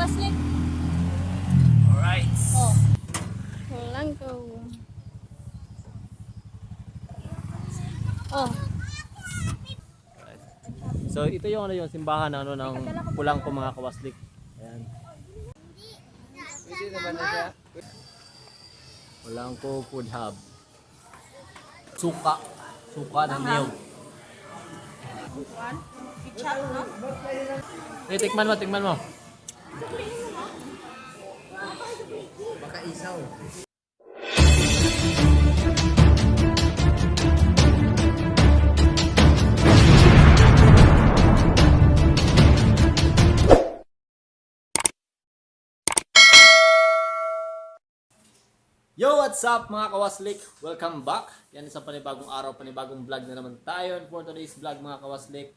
Waslik. Alright. Oh. Walang ko. Oh. So ito yung ano yung simbahan ng ano ng pulang ko mga kawaslik. Ayan. Pwede naman na siya. Pulang ko food hub. Suka. Suka ng niyog. Tikman mo, tikman mo. Baka isaw. Yo, what's up mga kawaslik? Welcome back. Yan isang panibagong araw, panibagong vlog na naman tayo. And for today's vlog mga kawaslik,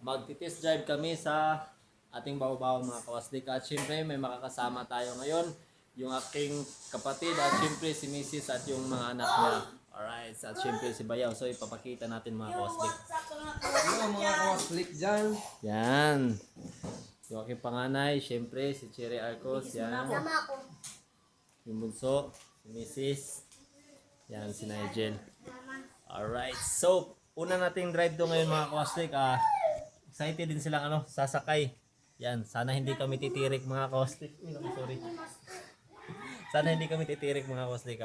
magti-test drive kami sa ating babaw mga kawaslik. At syempre may makakasama tayo ngayon, yung aking kapatid at syempre si Mrs. at yung mga anak niya. Alright, at syempre si Bayaw. So ipapakita natin mga kawaslik. Ano mga kawaslik dyan? Yan. Yung aking panganay, syempre si Cherry Arcos. Yan. Yung bunso, si Mrs. Yan, si Nigel. Alright, so una nating drive do ngayon mga kawaslik. Excited din silang sasakay. Yan, sana hindi kami titirik mga kawaslik. Sorry. Sana hindi kami titirik mga kawaslik.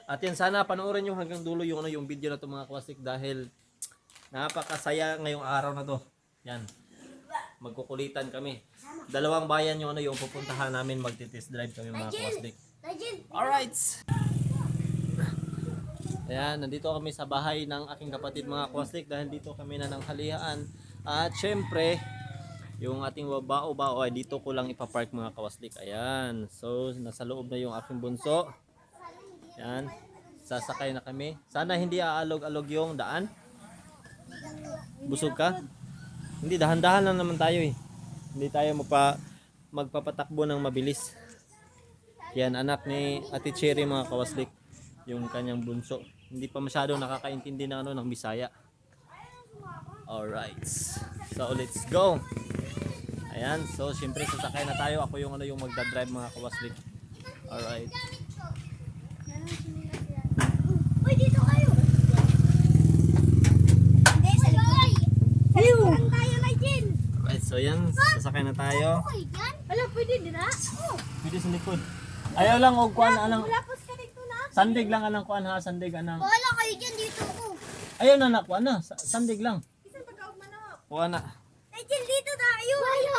At yan, sana panoorin nyo hanggang dulo yung yung video na to mga kawaslik dahil napakasaya ngayong araw na to. Yan. Magkukulitan kami. Dalawang bayan yung yung pupuntahan namin, magti-test drive kami mga kawaslik. Alright. Ayan, nandito kami sa bahay ng aking kapatid mga kawaslik dahil dito kami na ng halihaan. At syempre, yung ating bao-bao ay dito ko lang ipapark mga kawaslik. Ayan. So, nasa loob na yung aking bunso. Ayan. Sasakay na kami. Sana hindi aalog-alog yung daan. Busog ka? Hindi, dahan-dahan lang naman tayo eh. Hindi tayo magpapatakbo ng mabilis. Yan, anak ni Ate Cherry mga kawaslik. Yung kanyang bunso. Hindi pa masyadong nakakaintindi ng ng Bisaya. Alright. So, let's go. Ayan, so syempre sasakay na tayo. Ako yung yung magdadrive mga kawaslik. Alright. Uy, dito kayo. Hindi, sa likod. Saan tayo na dyan? Alright, so yan. Sasakay na tayo. Okay, dyan? Wala, pwede din ha? Pwede sa likod. Ayaw lang og kuan anang Lapos ka dito na. sandig lang anang kuan ha, sandig anang. Wala kayo dyan, dito ako. Ayaw na kuan na, sandig lang. Isang pagkaog manok. Kuan na. Ay, dyan, dito tayo. Wala.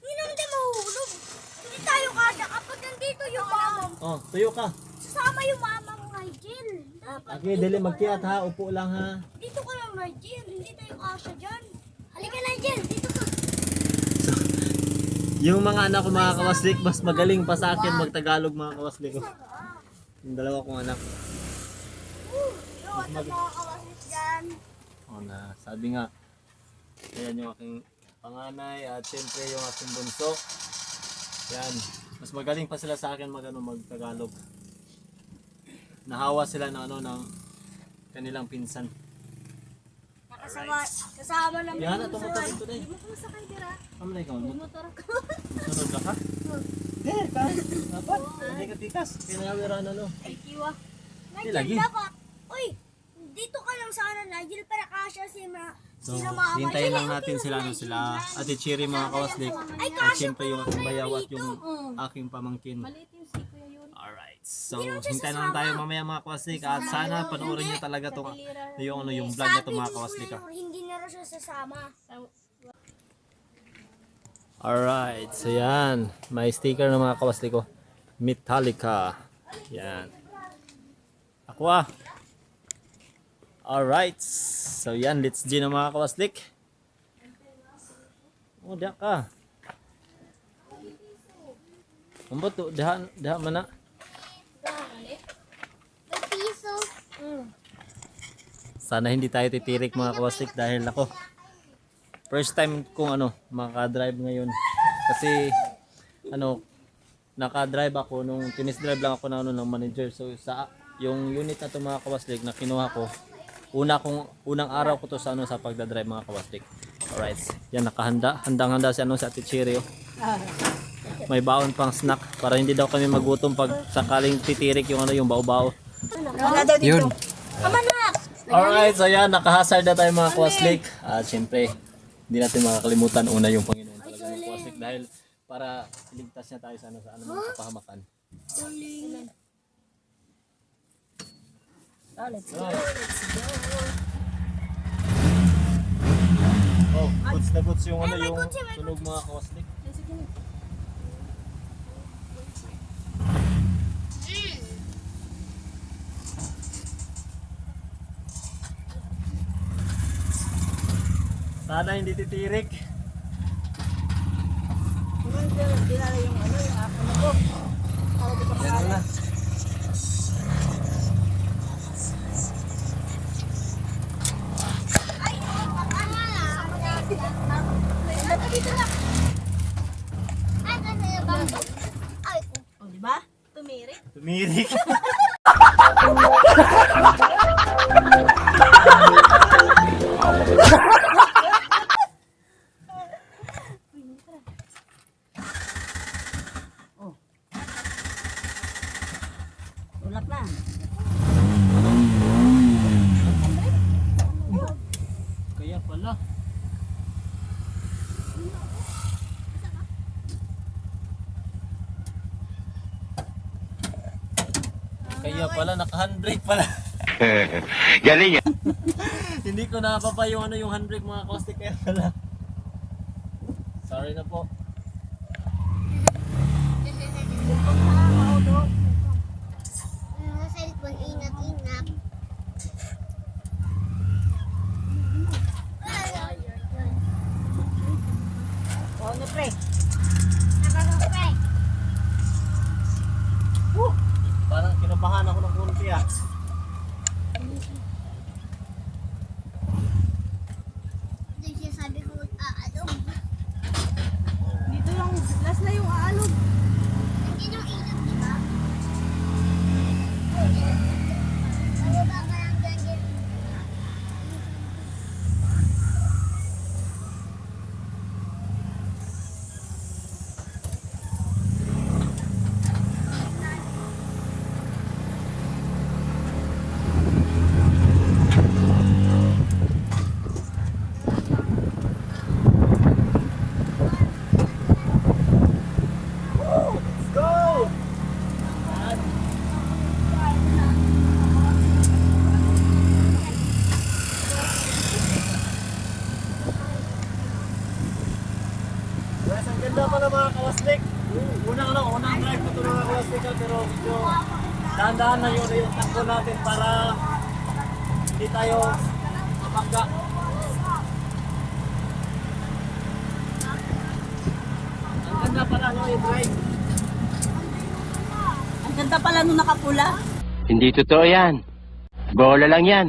Hindi naman tayo mahulog. Hindi tayo kasya kapag nandito yung mama. Oh, tuyo ka. Sasama yung mama mo, Nigel. Dapat Okay, dali magkiyat ha, upo lang ha. dito ka lang, Nigel. Hindi tayo kasya dyan. Halika, Nigel. Dito ka. Yung mga anak ko mga kawaslik, mas magaling pa sa akin magtagalog mga kawaslik ko. Yung dalawa kong anak. Yo, at ang mga kawasis dyan. Oh na, sabi nga. Ayan yung aking panganay at syempre yung aking bunso. Yan, mas magaling pa sila sa akin magtagalog. Nahawa sila ng ng kanilang pinsan. Kasama namin Yan, ito motor ito din. Hindi mo kumasakay, Dira. Ano na ikaw? Motor ako. Sunod ka ka? Hindi, ka. Dapat. Hindi ka tikas. Kinawira na no. Ay, kiwa. Hindi lagi. Nigel, dapat. Uy, dito ka lang sana, Nigel, para kasya So, sila mama. hintayin lang natin sila Ate Cherry mga kawaslik. At syempre yung aking bayaw at yung aking pamangkin. Maliit yung si Kuya yun. Alright. So, hintayin lang tayo mamaya mga kawaslik. At sana panoorin niyo talaga itong yung vlog na ito mga kawaslik. Hindi na rin siya sasama. Alright. So, yan. May sticker ng mga kawaslik ko. Metallica. Yan. Aqua. Alright. So yan, let's G na mga kawaslik. Oh, diyan ka. Ang bato, dihan man na. Piso. Sana hindi tayo titirik mga kawaslik dahil ako. First time kong makadrive ngayon. Kasi nakadrive ako nung tinis drive lang ako ng manager. So sa yung unit na to mga kawaslik na kinuha ko, unang araw ko to sa sa pagdadrive mga kawaslik. Alright. Yan, nakahanda. Handang-handa si Ate Cherry. Oh. May baon pang snack para hindi daw kami magutom pag sakaling titirik yung yung bao-bao. Yun. Alright, so yan, nakahazard na tayo mga Kwaslik. At syempre, hindi natin makakalimutan una yung Panginoon talaga ng Kwaslik dahil para iligtas niya tayo sa anumang kapahamakan. Let's go. Oh, goods na goods yung yung tunog mga Kwaslik. Sana hindi titirik. Dinala yung yung ako na ko. Yan na. Oh, di ba? Tumirik. Tumirik. Ulap na. Kaya pala. Kaya pala, naka-handbrake pala. Galing yan. Hindi ko napapa yung yung handbrake mga Kwaslik, kaya pala. Sorry na po. Cellphone, ingat-ingat. Oh, no pre. Nakakapre. Parang kinabahan ako ng konti ah. Hindi siya sabi ko mag-aalog. Dito yung last na yung aalog. Hindi yung ilog, di ba? Ano ba kayang ganyan? Guys, ang ganda pala mga Kwaslik. Unang drive ko ito mga Kwaslik, pero medyo dahan-dahan na yung takbo natin para hindi tayo mabangga. Ang ganda pala yung drive. Ang ganda pala nung nakapula. Hindi totoo yan. Bola lang yan.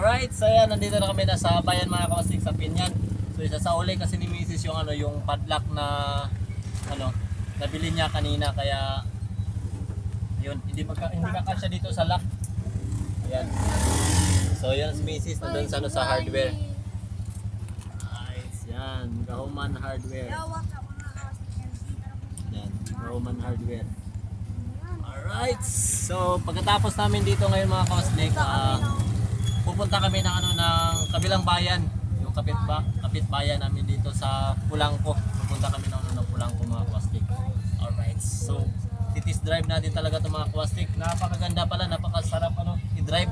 Alright, so yan, nandito na kami nasa bayan mga kawastik sa Pinyan. So isa sa uli kasi ni Mrs. yung ano, yung padlock na ano, nabili niya kanina kaya yun, hindi kakasya dito sa lock. Ayan. So yan si Mrs. nandun sa ano, sa hardware. Nice, yan, Gahuman Hardware. Yan, Gahuman Hardware. Alright, so pagkatapos namin dito ngayon mga kawastik, pupunta kami ng ano ng kabilang bayan, yung kapitbayan namin dito sa Pulangco. Pupunta kami ng ano ng Pulangco mga kawastik. Alright, so titis drive natin talaga itong mga kawastik. Napakaganda pala, napakasarap ano i-drive.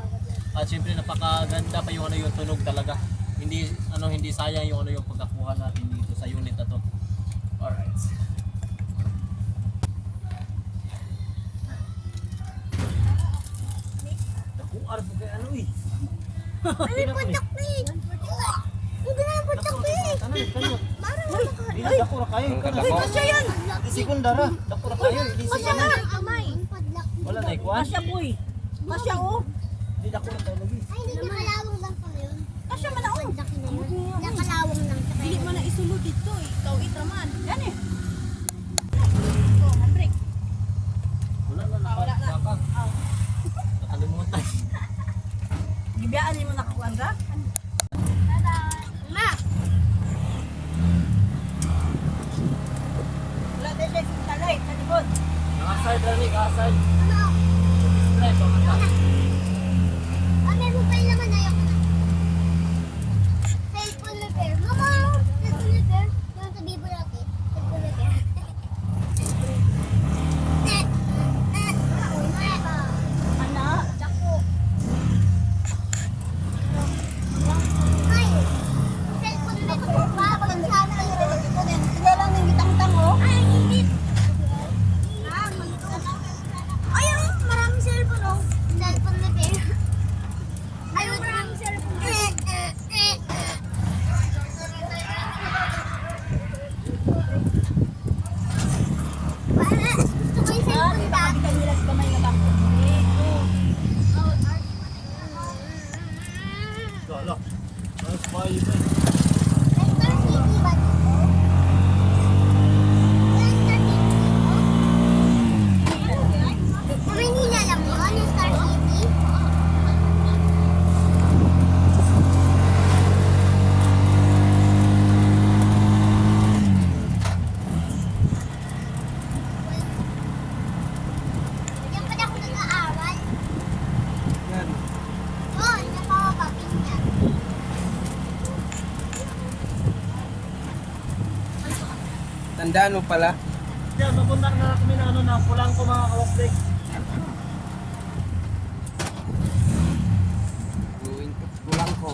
At syempre napakaganda pa yung ano yung tunog talaga. Hindi sayang yung ano yung pagkakuha natin dito sa unit na to. Alright. Nakuar po kay ano eh. Ay, putok ko eh. Hindi na putok ko eh. Marang makakain. Hindi dako ra kayo. Kasya yan. Sekundara, dako ra kayo. Hindi Kasya na. Kamay. wala na ikuan. Kasya boy. Kasya oh. Hindi dako ra kayo lagi. Ay, hindi nakalawang lang pala yun. Kasya man oh. Laki na yun. Nakalawang lang. Dili man na isulod dito eh. Ikaw itraman. Yan eh. Oh, handbrake. Wala na Wala na. Nakalimutan. Gibiyaan mo nakakuan ra? Ma! Wala din sa talay, sa likod. Nakaside na ni, nakaside. Ano? Drive, pamata. Meron pa yung laman. Ayoko na. Cellphone repair. Mama! Cellphone repair. Yung sa Bibo natin. Cellphone repair. Ana, dako. Ay! Cellphone repair. Babagin sana yun. Sila lang yung gitang-tang oh. Ay, hindi. Ayun, maraming cellphone oh. Cellphone repair. Ayun, maraming cellphone. Para, gusto ko yung Ah, cellphone di ba dati. kapitan nila sa kamay na bangko? Gala. Mas bayo ba? Star City ba dito? Star City dito? Sa Manila lang yun, yung Star City. Diyan pala ako nag-aaral. Yan. Oo, napakapapin niya. Tandaan mo pala. Yan, mapunta na kami na ano na Pulangco mga kawastik. Going to Pulangco.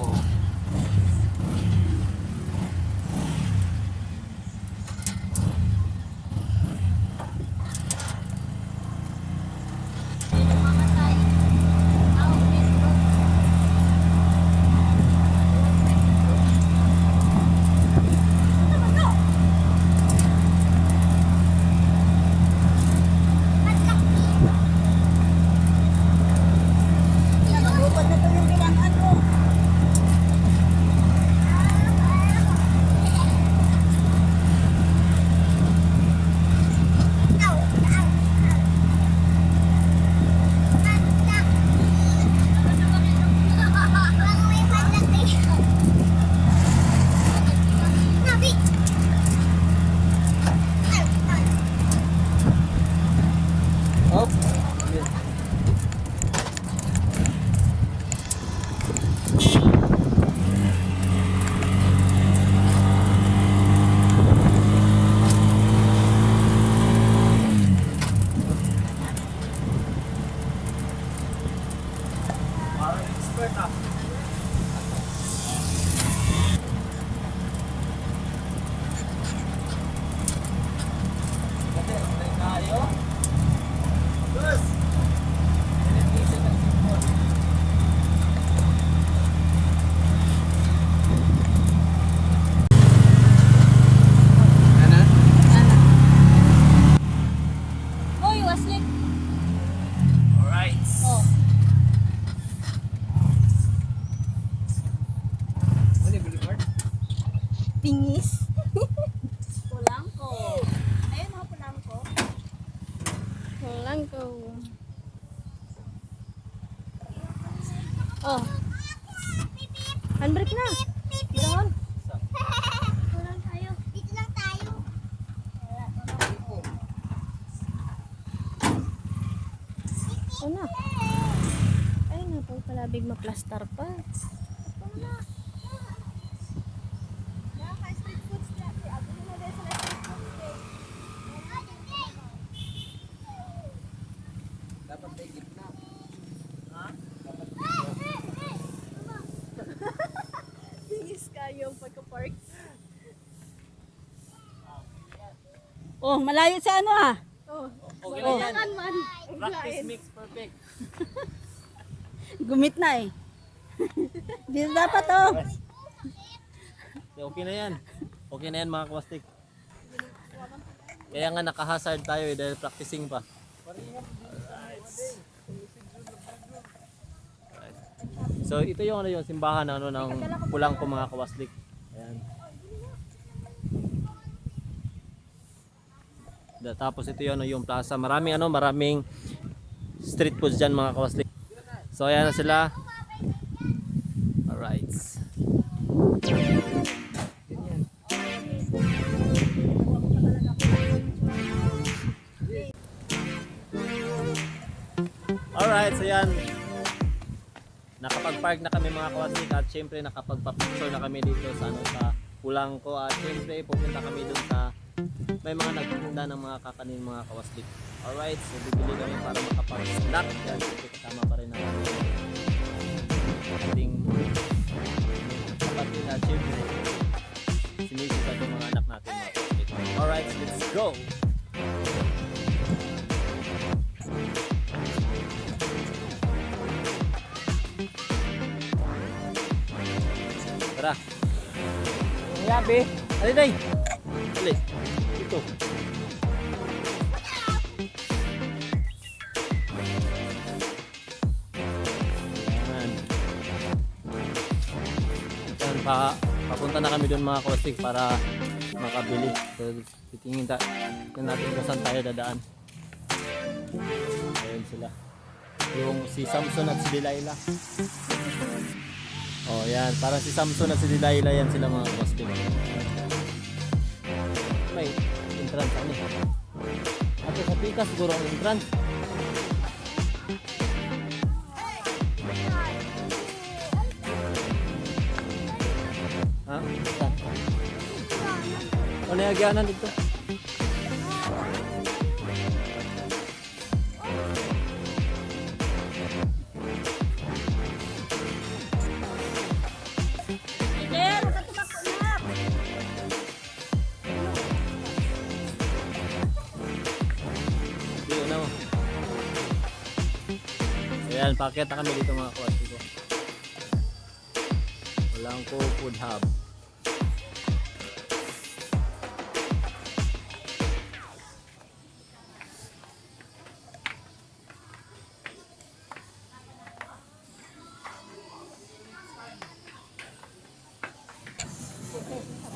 Mamatay. Ako dito. Patlak dito. Nagubad na to yung bilangan mo. Ow, ow, ow. Patlak. Bago may patlak dito. Nabi. Ow, ow. Hop. Parang expert ah. Kasi, may kayo. Bus! Beneficio ng sipon. Ano? Hoy, waslit. Alright. Oh. Pingis. Pulangko. Ayun mga pulangko. Pulangko. Oh. Handbrake na. Doon. Pulang tayo. Dito lang tayo. Oh na. Ay na po pala big maplastar pa. Dapat may gitna. Tingis kayo ang pagka-park. Oh, malayo sa ano ah. Oh, Okay na yan. kan man. Practice makes perfect. Gumit na eh. Dito dapat oh. Okay na yan. Okay na yan mga kwastik. Kaya nga naka-hazard tayo dahil practicing pa. So ito yung ano yung simbahan ano ng Pulangko mga kawaslik. Ayan. Tapos ito yung ano yung plaza. Maraming street foods diyan mga kawaslik. So ayan na sila. Alright. Alright, so yan. Nakapag-park na kami mga kawaslik at syempre nakapagpa-picture na kami dito sa ano sa Pulangko at syempre pupunta kami dun sa may mga nagtitinda ng mga kakanin mga kawaslik. Alright, so bibili kami para makapag-snack. Yan, syempre kasama pa rin ang ating kapatid at syempre sinisip at yung mga anak natin mga kawaslik. Alright, let's go! Tara. Yabi. Ali day. Ali. Ito. Yan. Yan papunta na kami doon mga kawastik para makabili. So, titingin natin kung saan tayo dadaan. Ayun sila. Yung si Samson at si Delilah. Oh, yan. Parang si Samson at si Delilah yan sila mga kawastik. May entrance ano? Ato sa pika siguro ang entrance. Ha? Ano yung agyanan dito? Ayan, paket na kami dito mga kawastik ko. Pulangko Food Hub.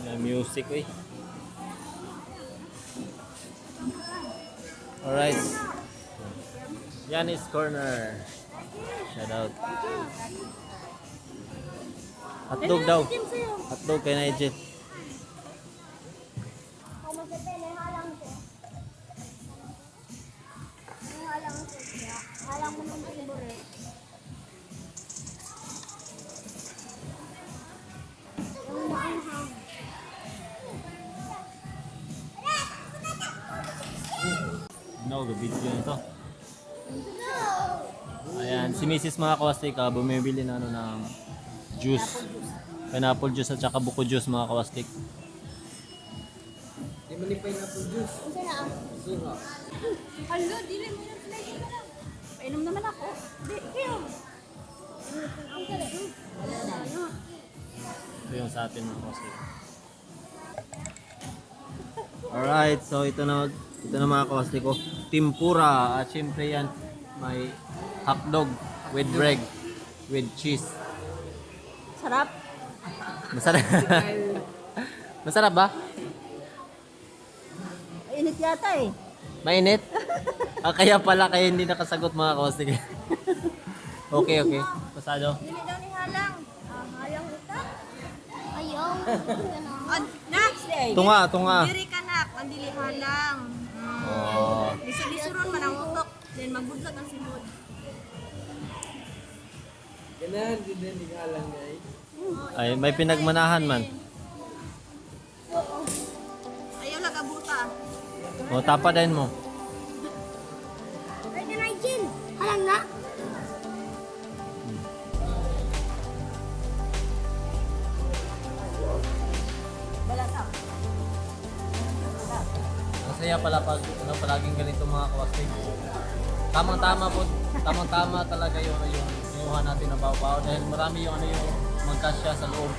May music eh. Alright. Yan is corner. Shout out. Hotdog daw. Hotdog kay Nigel. Halang mo ng favorite. Yung maanghang. No, video nito. Ayan, si Mrs. mga kawastik bumibili na ano ng juice. Pineapple juice at saka buko juice mga kawastik. Di man ni pineapple juice. Isa na ang Suha. Hala, dili mo yung flash na lang. Painom naman ako. Di, kayo. Ito yung sa atin mga kawastik. Alright, so ito na mga kawastik ko. Tempura at syempre yan may hotdog with bread with cheese. Sarap. Masarap. Masarap ba? Init yata eh. Mainit? Kaya pala kaya hindi nakasagot mga kawastig. Okay, okay. Pasado. Dili daw ni halang. Halang ita. Ayaw. Next day. Tunga. Diri ka nak, ang dili halang. Oh. Lisod-lisuron man ang utok. Then magbudlot ang simod. Ganahan din din halang niya eh. Ay, may pinagmanahan man. Ayaw lang abuta. O, tapadain mo. Ready na, Jin. Halang na. Balata. Masaya pala pag palaging ganito mga kawastig. Tamang-tama talaga yung inuha natin na baw-baw dahil marami yung magkasya sa loob.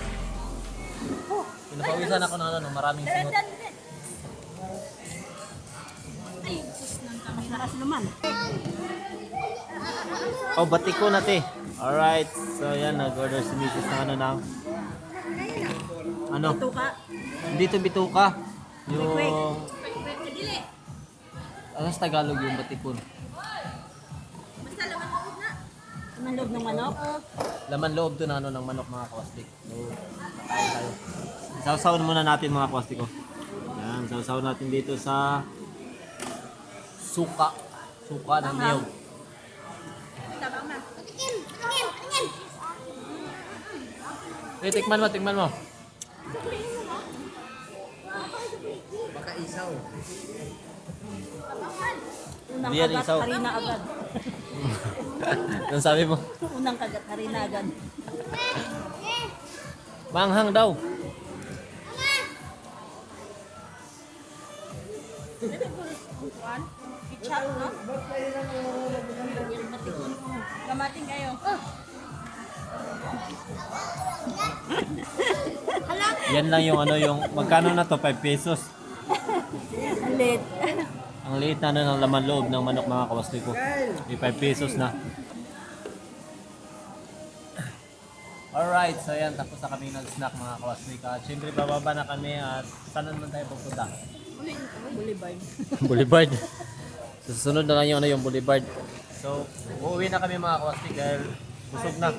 Pinapawisan ako ng maraming singot. Ay, sus ng kamera. Lakas naman. Oh, batiko na te. Alright. So yan, nag-order si Mrs. ng ano? Ito ka. Hindi to bituka. Yung... Dili. Ano sa Tagalog yung batikon? Basta laman loob na. Laman loob ng manok. Laman loob to na ng manok mga kawastik. So, kain tayo. Sausawan muna natin mga kawastik ko. Yan, sausawan natin dito sa suka. Suka ng niyog. Tabang na. Tingin. Tikman mo. Baka isaw. Unang Diyan kagat, isaw. harina agad. Yung sabi mo, Unang kagat, harina agad. manghang daw. Ketchup, no? Gamating kayo. Yan lang yung yung magkano na to? 5 pesos. Lit. Ang liit na ng laman loob ng manok mga kawastik ko. 5 pesos na. Alright, so yan, tapos na kami nag-snack mga kawastik. At syempre bababa na kami at saan naman tayo pupunta? Boulevard. Boulevard. Susunod na lang yung Boulevard. So, uuwi na kami mga kawastik dahil busog na.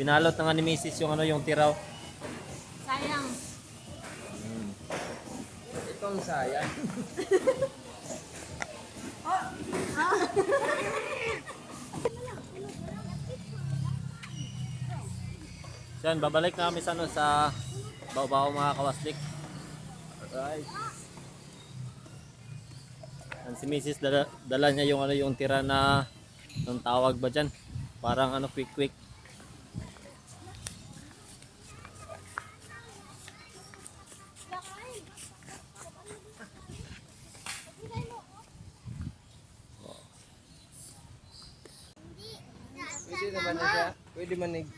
Binalot na nga ni Mrs. yung tiraw. Sayang. Itong sayang. So yan, babalik na kami sa Baw-Baw mga kawastik. Alright. Yan, si Mrs. dala niya yung tira na ng tawag ba dyan? Parang quick. Pwede naman na siya. Pwede man nig.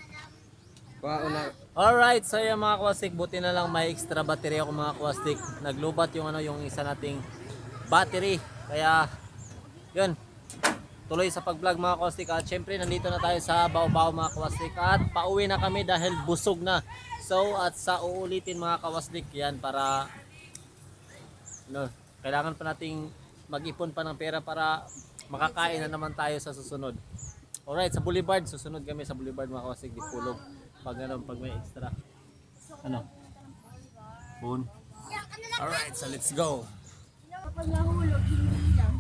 Una. Alright, so yan mga kawastik, buti na lang may extra battery ako mga kawastik. Naglubat yung isa nating battery. Kaya yun, tuloy sa pag-vlog mga kawastik. At syempre nandito na tayo sa Baw-Baw mga kawastik. At pauwi na kami dahil busog na. So at sa uulitin mga kawastik yan para kailangan pa nating mag-ipon pa ng pera para makakain na naman tayo sa susunod. Alright, sa Boulevard, susunod kami sa Boulevard mga kawastik, di Pulog. Pag may extra. Boon. Alright, so let's go. Kapag nahulog, hindi lang.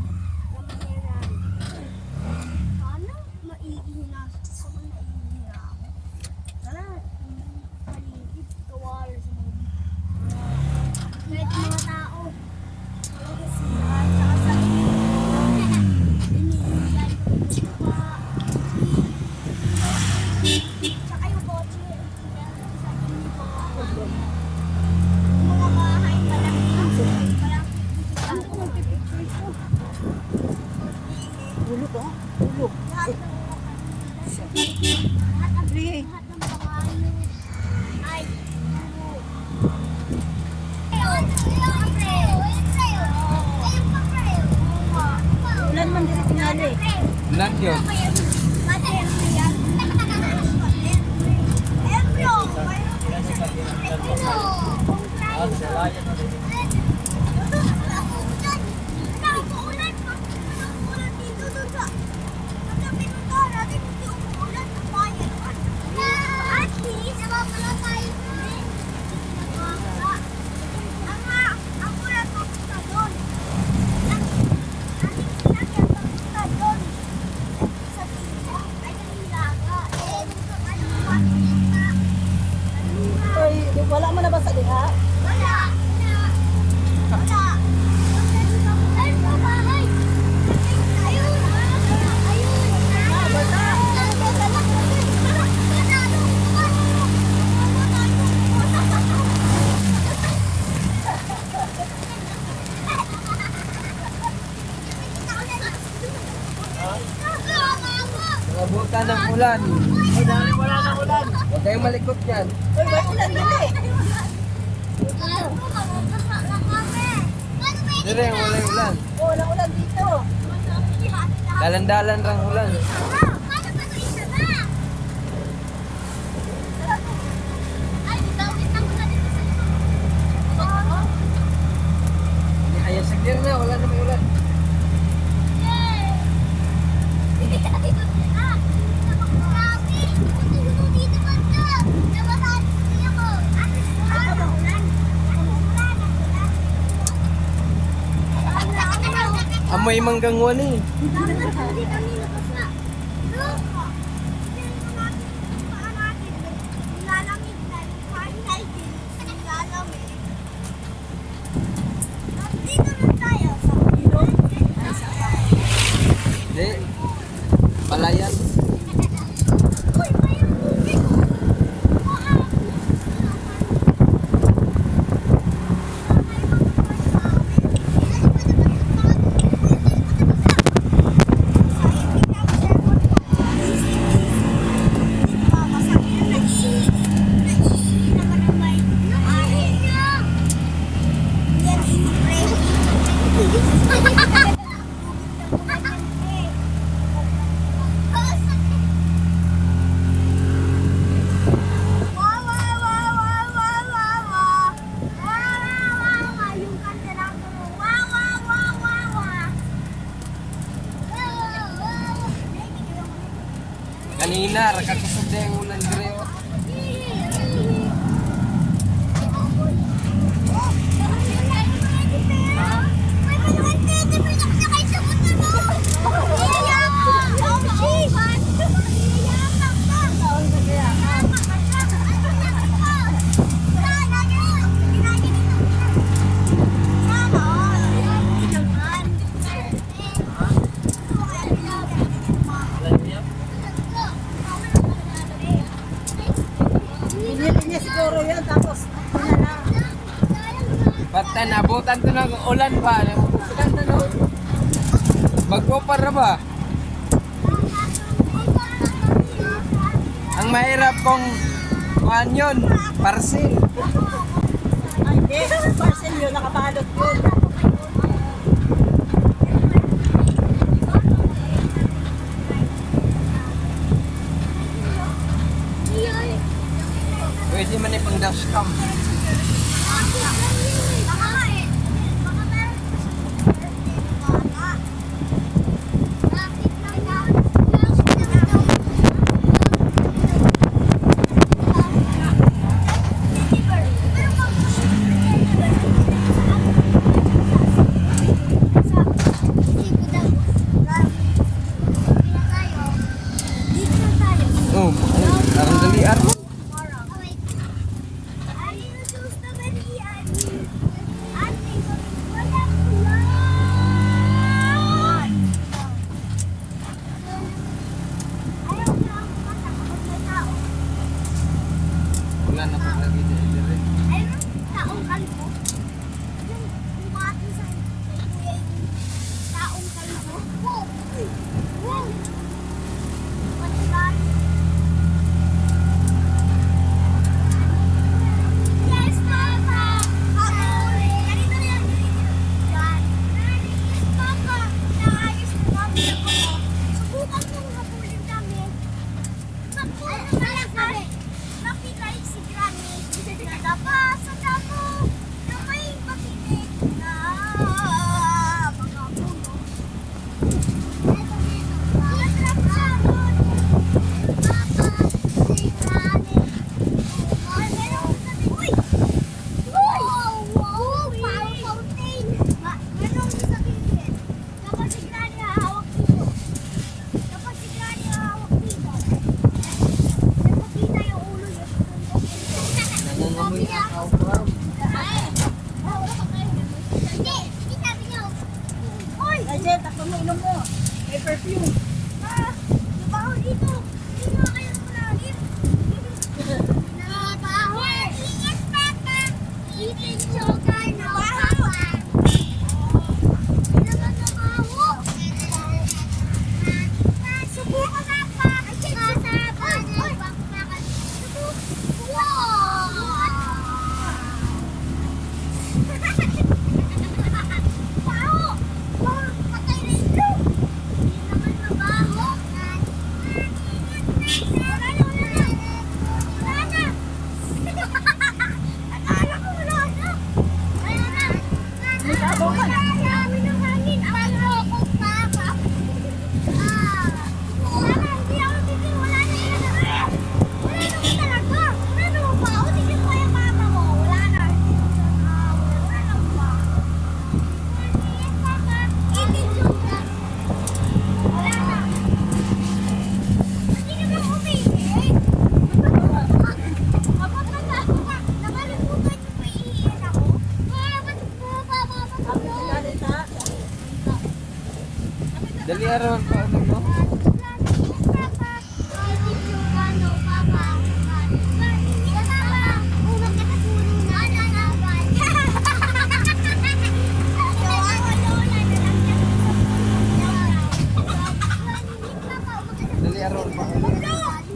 Paano? Maiihina. So, maiihina ako. Tara, paligid, kawala sa mga. Kahit mga tao. Saka sa iniiyan. Tsaka yung kotse. Sa mga bahay malaki. Ulog oh. Ulog. Lahat ng pangalan ay Ulan man dito tingali. Vlog yun. ulan. Huwag kayong malikot yan. Uy, may ulan dali. Dire, wala yung ulan. Oh, walang ulan dito. Dalan-dalan rang ulan. Ayan, sagdir na. Wala na may ulan. Amoy manggang wani. Hindi. Palayan. Kanina, rakakusog na yung ulan dire. Oh. Binili niya siguro yun, tapos ano na. Basta nabutan to ng ulan ba? Nabutan na no? Magpupar na ba? Ang mahirap kung kuhan yun, parcel. Ay, hindi. Parcel yun, nakabalot yun. Pwede man ipang dashcam. Oh, parang dalian mo. Wala na pag lagi dire. Yes, Papa! Ganito na yan. Yes, Papa! Naayos na kami ako. Subukan kong habulin namin. Nakita si Granny. Meron pa ano mo? Dali aron pa.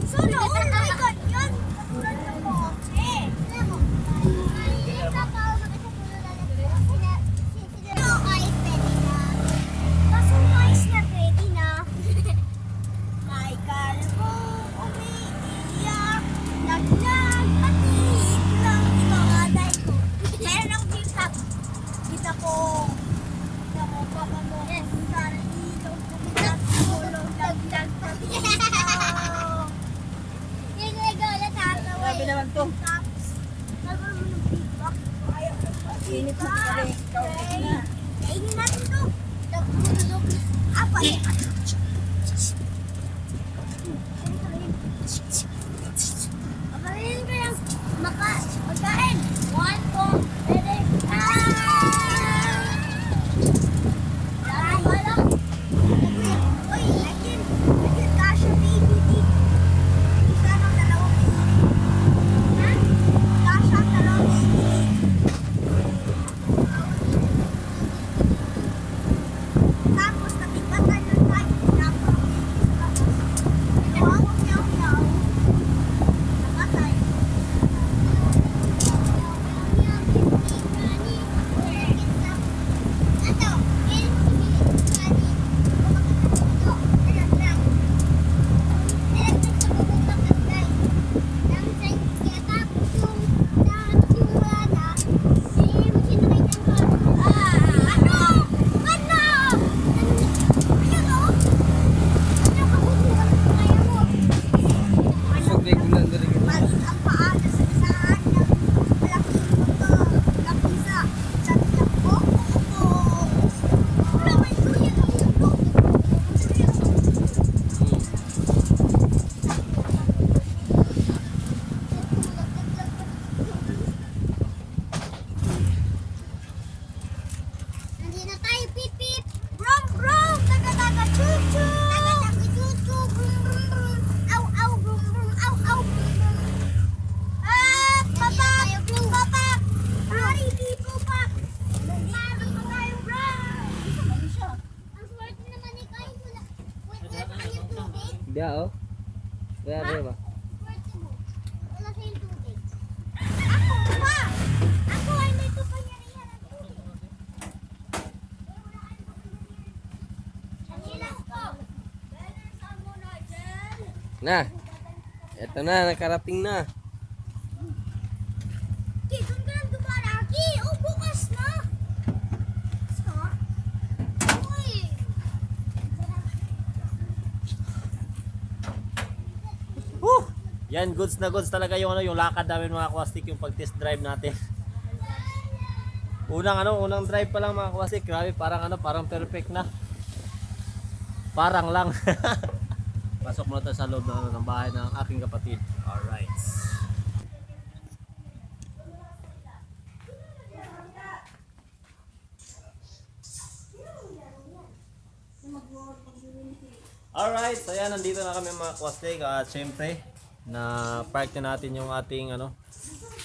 Solo, oh my God, yun! Katulad ng kotse. Yung ice ready na. Kaso yung ice na ready na. May kalbo, umiiyak, naglag, patiit lang yung mga day ko. Meron akong gift-up. Kita ko baka mo, para dito, pumitak, tulong, dagdag, patiit. Yung regalo tataway. Grabe naman to. Tapos, nagkaroon mo ng feedback. Ayaw ko ng Init na pala eh. Ikaw na. Kainin natin to. Nagpulog. Apa eh. Pagkain ko yung pagkain. 1, 2, 3. Uy, lagyan kasha baby dito. Isa ng dalawang baby. Ha? Kasha ang dalawang baby. Tapos nabigatan ng tayo. Tapos wow, meow, meow. Namatay. Ato, Sugay ko lang diri. Maliit ang paa na sa isahan ng malaking motor. Lapisa sa tilako. Wala, may suya ng ulo. Nandito na tayo, pip pip. Brum brum, taga-taga chuchu. Taga-taga chuchu, brum brum brum. Aw aw, brum brum, aw aw, brum brum. Ah, papak, papak. Hari dito pa. Meron pa tayong brum. Ang swerte naman ni Kai. Wait, yung tubig. Dia oh. Grabe ba? Swerte mo. Wala sa'yung tubig. Ako pa. Ako ay may kapangyarihan ng tubig. Sanilas ko. Saan mo na, Jel? Na. Ito na, nakarating na. Okay, doon ka lang dumaraki. O, bukas na. Bukas ka? Uy. Woo! Yan, goods na goods talaga yung yung lakad namin mga kwastik, yung pag-test drive natin. Unang drive pa lang mga kwastik, grabe, parang perfect na. Parang lang. Pasok muna tayo sa loob ng bahay ng aking kapatid. Alright. Alright, so yan, nandito na kami mga kwastik at syempre na park na natin yung ating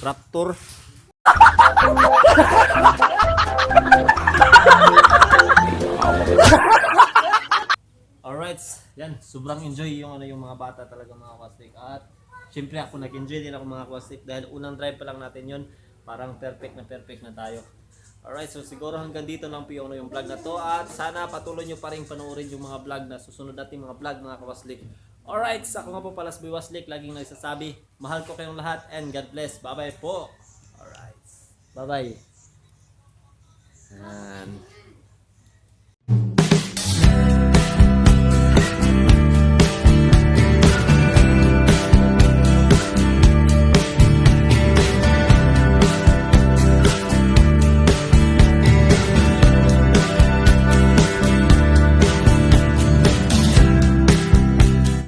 Raptor. Alright, yan, sobrang enjoy yung yung mga bata talaga mga kwastik at syempre ako nag-enjoy din ako mga kwastik dahil unang drive pa lang natin yun, parang perfect na tayo. Alright, so siguro hanggang dito lang po yung vlog na to at sana patuloy nyo pa rin panoorin yung mga vlog na susunod natin mga vlog mga kawaslik. Alright, ako nga po pala si Waslik, laging nagsasabi, mahal ko kayong lahat and God bless. Bye bye po. Alright, bye bye. And